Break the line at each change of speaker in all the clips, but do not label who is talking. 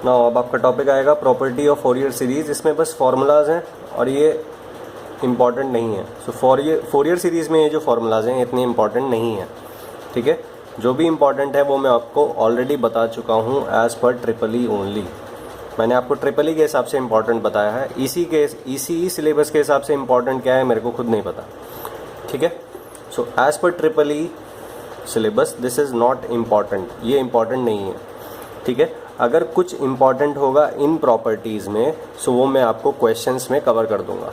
ना अब आपका टॉपिक आएगा प्रॉपर्टी ऑफ फोरियर सीरीज़। इसमें बस फार्मूलाज हैं और ये इम्पॉर्टेंट नहीं है। सो फोरियर सीरीज़ में ये जो फार्मूलाज हैं इतने इम्पॉर्टेंट नहीं है, ठीक है। जो भी इम्पॉर्टेंट है वो मैं आपको ऑलरेडी बता चुका हूँ as per triple E only. मैंने आपको ट्रिपल ई के हिसाब से इम्पॉर्टेंट बताया है, इसी सिलेबस के हिसाब से इम्पॉर्टेंट क्या है मेरे को खुद नहीं पता, ठीक है। So as per triple E syllabus this is not important, ये इम्पॉर्टेंट नहीं है, ठीक है। अगर कुछ इम्पॉर्टेंट होगा इन प्रॉपर्टीज़ में सो वो मैं आपको क्वेश्चंस में कवर कर दूंगा,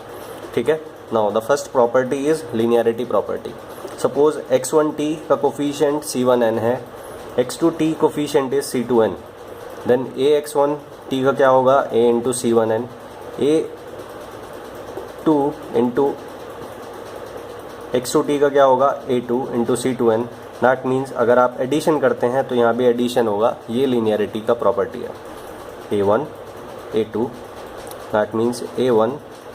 ठीक है। Now the first property is linearity property. Suppose x1t का कोफिशिएंट c1n है, x2t coefficient is c2n, then ax1t का क्या होगा a into c1n, a2 into x2t का क्या होगा a2 into c2n। That means अगर आप एडिशन करते हैं तो यहाँ भी एडिशन होगा, ये लीनियरिटी का प्रॉपर्टी है। a1 a2 that means a1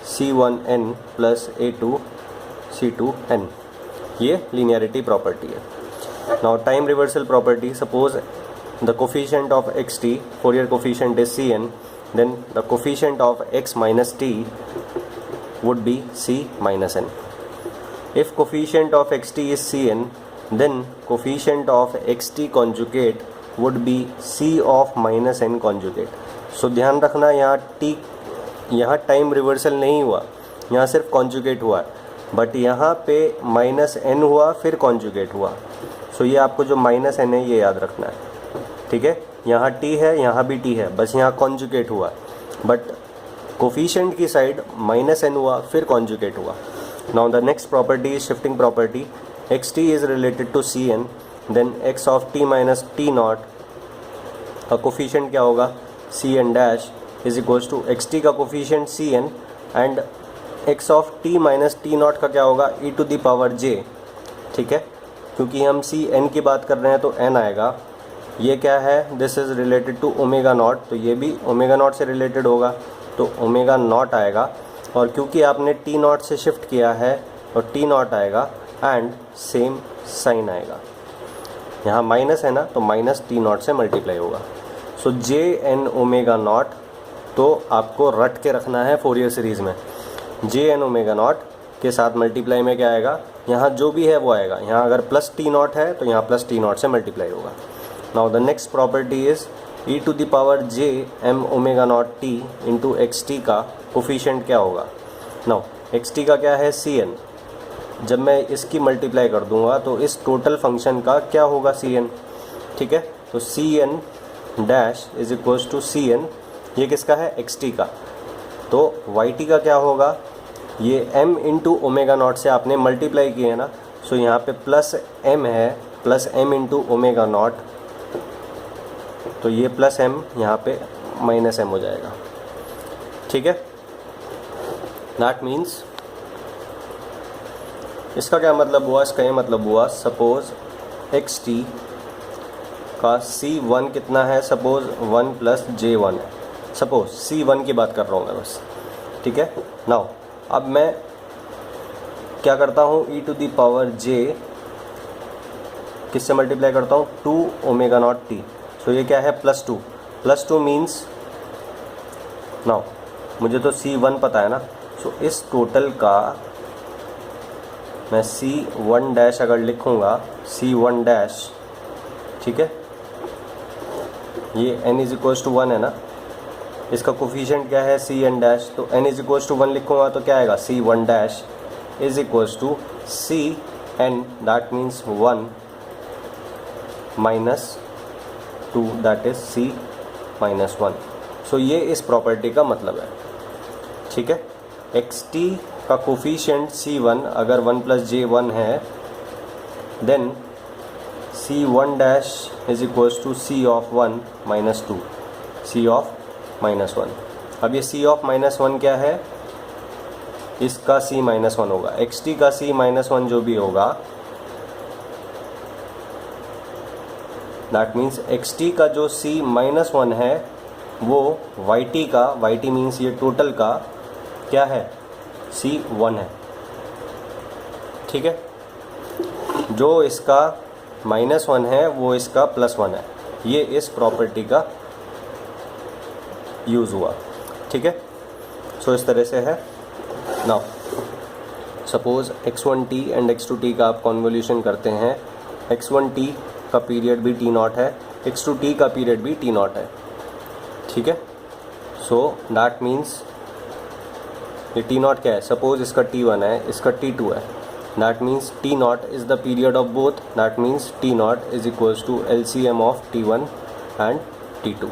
c1n plus a2 c2n, ये लीनियरिटी प्रॉपर्टी है। Now time reversal property. Suppose the coefficient of xt, Fourier coefficient is cn, then the coefficient of x minus t would be c minus n. If coefficient of xt is cn, then coefficient of xt conjugate would be c of minus n conjugate. So ध्यान रखना यहाँ time reversal नहीं हुआ, यहाँ सिर्फ conjugate हुआ है, but यहाँ पे माइनस n हुआ फिर कॉन्जुगेट हुआ। सो ये आपको जो माइनस n है ये याद रखना है, ठीक है। यहाँ t है, यहाँ भी t है, बस यहाँ कॉन्जुगेट हुआ, बट कोफिशिएंट की साइड माइनस n हुआ फिर कॉन्जुगेट हुआ। Now the next property is shifting property. xt is related to cn, then x of t minus t naught का कोफिशिएंट क्या होगा cn dash is equals to xt का coefficient cn and x of t minus t naught का क्या होगा e to the power j, ठीक है। क्योंकि हम cn की बात कर रहे हैं तो n आएगा। ये क्या है, this is related to omega naught, तो ये भी ओमेगा नॉट से रिलेटेड होगा तो ओमेगा नॉट आएगा। और क्योंकि आपने टी नॉट से शिफ्ट किया है तो टी नॉट आएगा एंड सेम साइन आएगा। यहाँ माइनस है ना तो माइनस टी नॉट से मल्टीप्लाई होगा। सो जे एन ओमेगा नॉट तो आपको रट के रखना है फोरियर सीरीज़ में। जे एन ओमेगा नॉट के साथ मल्टीप्लाई में क्या आएगा, यहाँ जो भी है वो आएगा। यहाँ अगर प्लस टी नॉट है तो यहाँ प्लस टी नॉट से मल्टीप्लाई होगा। Now the next property is e to the power j m omega naught t into x t का कोफिशिएंट क्या होगा। नाउ एक्स टी का क्या है cn, जब मैं इसकी मल्टीप्लाई कर दूंगा तो इस टोटल फंक्शन का क्या होगा cn, ठीक है। तो cn dash is equals to cn, ये किसका है xt का, तो yt का क्या होगा, ये m इंटू ओमेगा नॉट से आपने मल्टीप्लाई किया है ना, सो यहाँ पे प्लस m है, plus m into omega naught, तो ये प्लस m यहाँ पे माइनस m हो जाएगा, ठीक है। दैट मीन्स इसका क्या मतलब हुआ, इसका ये मतलब हुआ सपोज xt का c1 कितना है, सपोज 1 प्लस j1 है, सपोज c1 की बात कर रहा हूँ मैं बस, ठीक है। नाउ अब मैं क्या करता हूँ, e to the power j किससे मल्टीप्लाई करता हूँ, 2 ओमेगा नॉट t, सो ये क्या है प्लस टू मीन्स, नाउ मुझे तो c1 पता है ना, सो इस टोटल का मैं c1 डैश अगर लिखूँगा, c1 डैश, ठीक है, ये n इज इक्वल्स टू 1 है ना, इसका कोफिशिएंट क्या है cn डैश, तो n इज इक्वल्स टू 1 लिखूँगा तो क्या आएगा, c1 dash is equals to cn, that means 1 minus 2 that is c minus 1। So ये इस प्रॉपर्टी का मतलब है, ठीक है। xt का कोफिशिएंट c1 अगर 1 प्लस j1 है, then c1 dash is equals to c of 1 minus 2, c of minus 1। अब ये c ऑफ माइनस 1 क्या है, इसका c माइनस 1 होगा, xt का c माइनस 1 जो भी होगा, दैट मीन्स xt का जो c माइनस 1 है वो yt का, yt मीन्स ये टोटल का क्या है, c1 है, ठीक है। जो इसका माइनस 1 है वो इसका प्लस 1 है, ये इस प्रॉपर्टी का यूज़ हुआ, ठीक है। सो इस तरह से है। Now suppose x1t and x2t का आप कॉन्वोल्यूशन करते हैं, x1t का पीरियड भी t0 है, x2t का पीरियड भी t0 है, ठीक है। सो दैट मीन्स ये t0 क्या है, सपोज इसका t1 है, इसका t2 है, that means t0 is the period of both, that means t0 is equals to LCM of t1 and t2,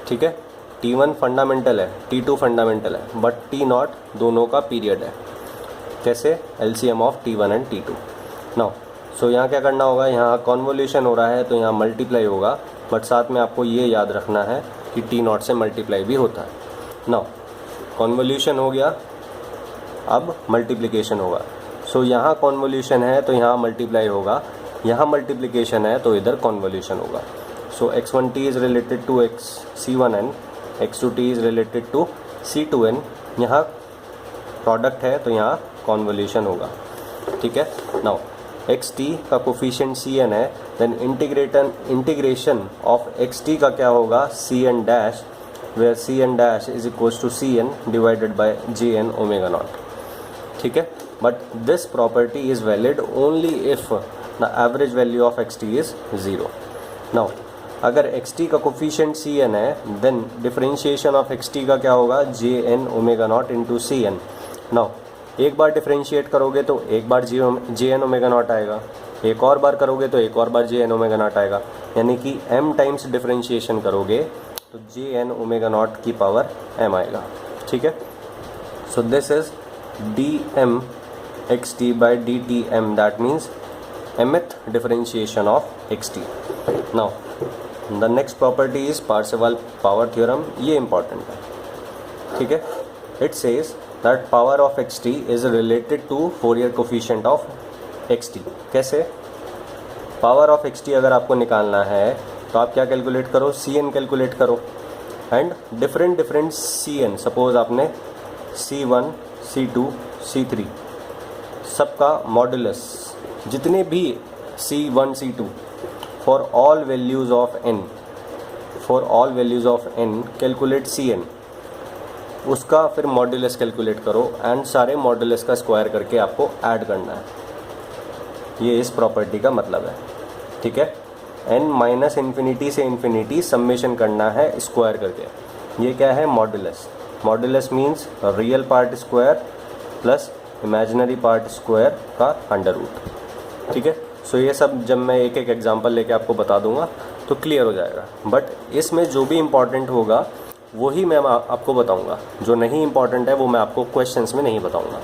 ठीक है। t1 फंडामेंटल है, t2 फंडामेंटल है, बट t0 दोनों का पीरियड है। कैसे, LCM of t1 and t2। Now so यहाँ क्या करना होगा, यहाँ कॉन्वोल्यूशन हो रहा है तो यहाँ मल्टीप्लाई होगा, बट साथ में आपको ये याद रखना है कि t0 से मल्टीप्लाई भी होता है। नाउ कॉन्वोल्यूशन हो गया, अब मल्टीप्लिकेशन होगा। सो यहाँ कॉन्वोल्यूशन है तो यहाँ मल्टीप्लाई होगा, यहाँ मल्टीप्लिकेशन है तो इधर कॉन्वोल्यूशन होगा। So x1t is related to C1n, x2t is related to C2n, यहाँ प्रोडक्ट है तो यहाँ कॉन्वोल्यूशन होगा, ठीक है। नाउ xt का कोफिशिएंट Cn है, देन इंटीग्रेशन ऑफ xt का क्या होगा, Cn dash, where Cn dash is equals to Cn divided by Jn omega naught, ठीक है। But this property is valid only if the average value of xt is 0। Now अगर xt का coefficient Cn है, then differentiation of xt का क्या होगा, Jn omega naught into Cn। Now एक बार डिफरेंशिएट करोगे तो एक बार Jn ओमेगा नॉट आएगा, एक और बार करोगे तो एक और बार Jn ओमेगा नॉट आएगा, यानी कि m टाइम्स डिफरेंशिएशन करोगे तो Jn ओमेगा नॉट की पावर m आएगा, ठीक है। So this is dm xt by dtm, that means mth differentiation of xt। Now the next property is Parseval power theorem, ये इंपॉर्टेंट है, ठीक है। It says that power of xt is related to Fourier coefficient of xt। कैसे, power of xt अगर आपको निकालना है तो आप क्या कैलकुलेट करो, Cn कैलकुलेट करो, एंड डिफरेंट Cn, सपोज आपने C1, C2, C3 सबका मॉडुलस, जितने भी C1, C2 for all values of n, for all values of n calculate Cn, उसका फिर मॉडुलस कैलकुलेट करो एंड सारे मॉडुलस का स्क्वायर करके आपको ऐड करना है। ये इस प्रॉपर्टी का मतलब है, ठीक है। n माइनस इन्फिनिटी से इन्फिनिटी समेशन करना है स्क्वायर करके। ये क्या है, modulus. Modulus means real part square plus imaginary part square का अंडर रूट, ठीक है। सो ये सब जब मैं एक एक एग्जांपल लेके आपको बता दूंगा तो क्लियर हो जाएगा, बट इसमें जो भी इम्पॉर्टेंट होगा वही मैं आपको बताऊंगा, जो नहीं इम्पॉर्टेंट है वो मैं आपको क्वेश्चंस में नहीं बताऊंगा।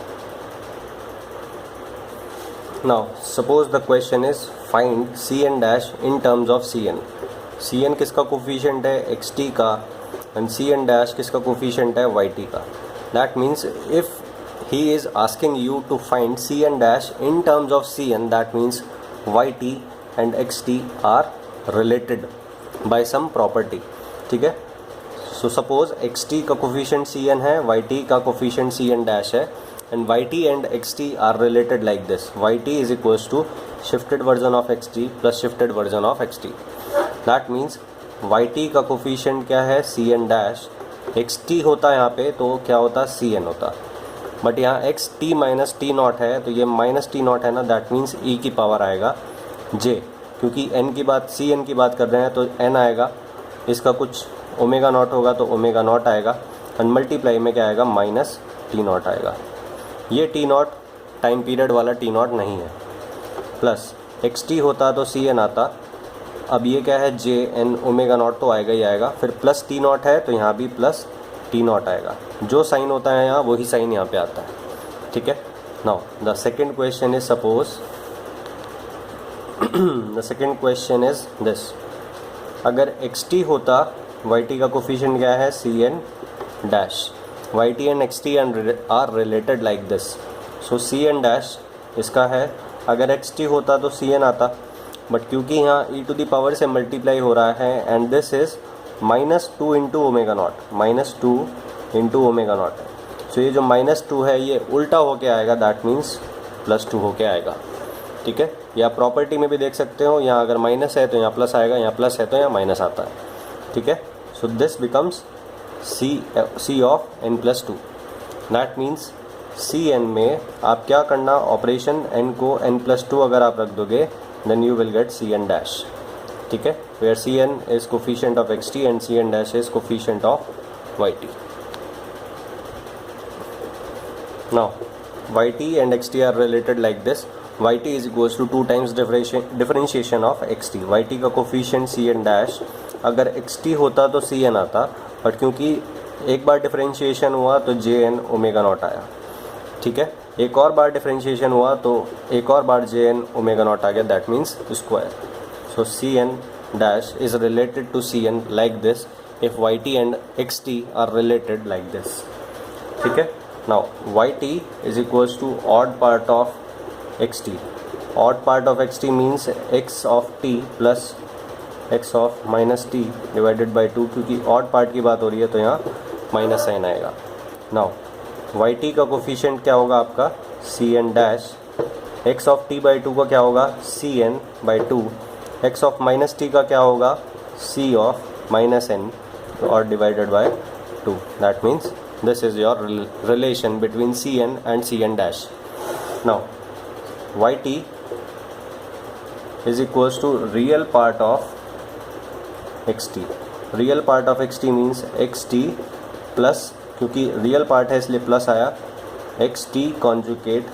Now suppose the question is find Cn dash in terms of Cn। Cn किसका कोफिशिएंट है, xt का, एंड Cn डैश किसका कोफिशिएंट है, yt का। That means if he is asking you to find Cn dash in terms of Cn, that means yt and xt are related by some property, ठीक है। So suppose xt का coefficient Cn है, yt का coefficient Cn dash है, and yt and xt are related like this, yt is equals to shifted version of xt plus shifted version of xt। that means yt का coefficient क्या है, Cn dash, xt होता है यहाँ पे तो क्या होता, Cn होता, बट यहाँ xt माइनस t0 है तो ये माइनस t0 है ना, दैट मीन्स e की पावर आएगा j, क्योंकि n की बात, Cn की बात कर रहे हैं तो n आएगा, इसका कुछ ओमेगा नॉट होगा तो ओमेगा नॉट आएगा, एंड मल्टीप्लाई में क्या आएगा, माइनस t0 आएगा। ये t0 टाइम पीरियड वाला t0 नहीं है, प्लस xt होता तो Cn आता, अब ये क्या है, Jn ओमेगा नॉट तो आएगा ही आएगा, फिर प्लस t0 है तो यहाँ भी प्लस t0 आएगा, जो साइन होता है यहाँ वही साइन यहाँ पे आता है, ठीक है। Now the second question is, suppose the second question is this, अगर xt होता, yt का कोफिशिएंट क्या है, Cn dash, yt and xt are related like this, so Cn dash इसका है, अगर xt होता तो Cn आता, बट क्योंकि यहाँ e टू द पावर से मल्टीप्लाई हो रहा है and this is -2 into omega naught, -2 into omega naught है, सो ये जो -2 है ये उल्टा होके आएगा, दैट मीन्स +2 होके आएगा, ठीक है। या प्रॉपर्टी में भी देख सकते हो, यहाँ अगर माइनस है तो यहाँ प्लस आएगा, यहाँ प्लस है तो यहाँ माइनस आता है, ठीक है। So this becomes c of n plus 2. That means c n में आप क्या करना, ऑपरेशन एन को n plus 2 अगर आप रख दोगे then you will get c n dash. ठीक है, where c n is coefficient of x t and c n dash is coefficient of y t. Now y t and x t are related like this. Y t is equals to 2 times differentiation of x t. Y t का coefficient c n dash, अगर x t होता तो C N आता, but क्योंकि एक बार differentiation हुआ तो जे n omega not आया. ठीक है, एक और बार डिफरेंशिएशन हुआ तो एक और बार जे एन ओमेगा नॉट आ गया, that means square. So c n dash is related to c n like this if y t and x t are related like this. ठीक है, now y t is equals to odd part of x t. Odd part of x t means x of t plus x of minus t divided by 2, क्योंकि odd part की बात हो रही है तो यहाँ माइनस साइन आएगा. Now y t का कोफिशिएंट क्या होगा आपका, c n dash. X of t by 2 का क्या होगा, c n by 2. X of minus t का क्या होगा, सी ऑफ माइनस एन और divided by 2. That means this is your relation between c n and c n dash. Now y t is equals to real part of x t. Real part of x t means x t plus, क्योंकि real part है इसलिए plus आया, x t conjugate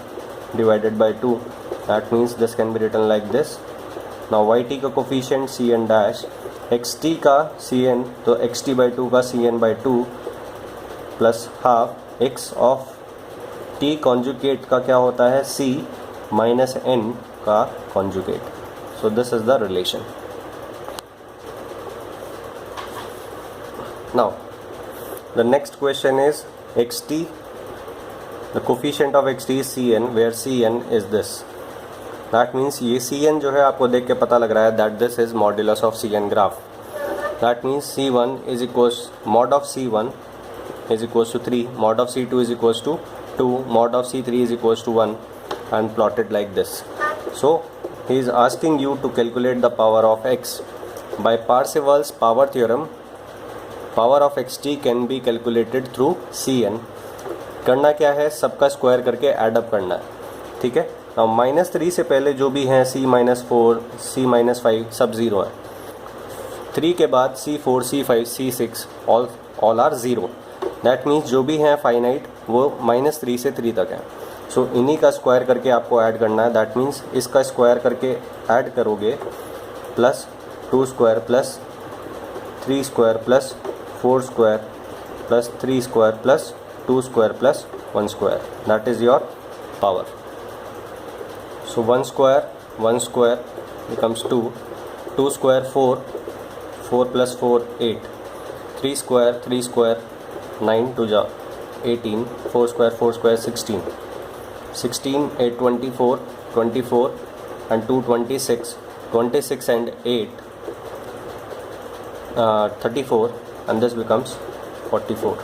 divided by 2. That means this can be written like this. Now y t का coefficient c n dash, x t का c n तो x t by 2 का c n by 2 plus half x of t conjugate का क्या होता है, c minus n का conjugate. So this is the relation. Now, the next question is xt. The coefficient of xt is Cn, where Cn is this. That means ये Cn जो है आपको देख के पता लग रहा है that this is modulus of Cn graph. That means C1 is equals mod of C1 is equals to 3, mod of C2 is equals to 2, mod of C3 is equals to 1, and plotted like this. So he is asking you to calculate the power of x. By Parseval's power theorem, power of x t can be calculated through c n. करना क्या है, सबका square करके add up करना है. ठीक है, अब -3 से पहले जो भी हैं C-4, C-5 सब ज़ीरो है. 3 के बाद C4, C5, C6 all are zero. That means जो भी हैं फाइनाइट वो -3 से 3 तक हैं. सो इन्हीं का स्क्वायर करके आपको ऐड करना है. दैट मीन्स इसका स्क्वायर करके ऐड करोगे plus 2 square plus 3 square plus 4 square plus 3 square plus 2 square plus 1 square. That is your power. So 1 square becomes 2, 2 square 4, 4 plus 4 8, 3 square 9 2 जा 18, 4 square 16, 8 24 and 2 26 and 8 34, and this becomes 44.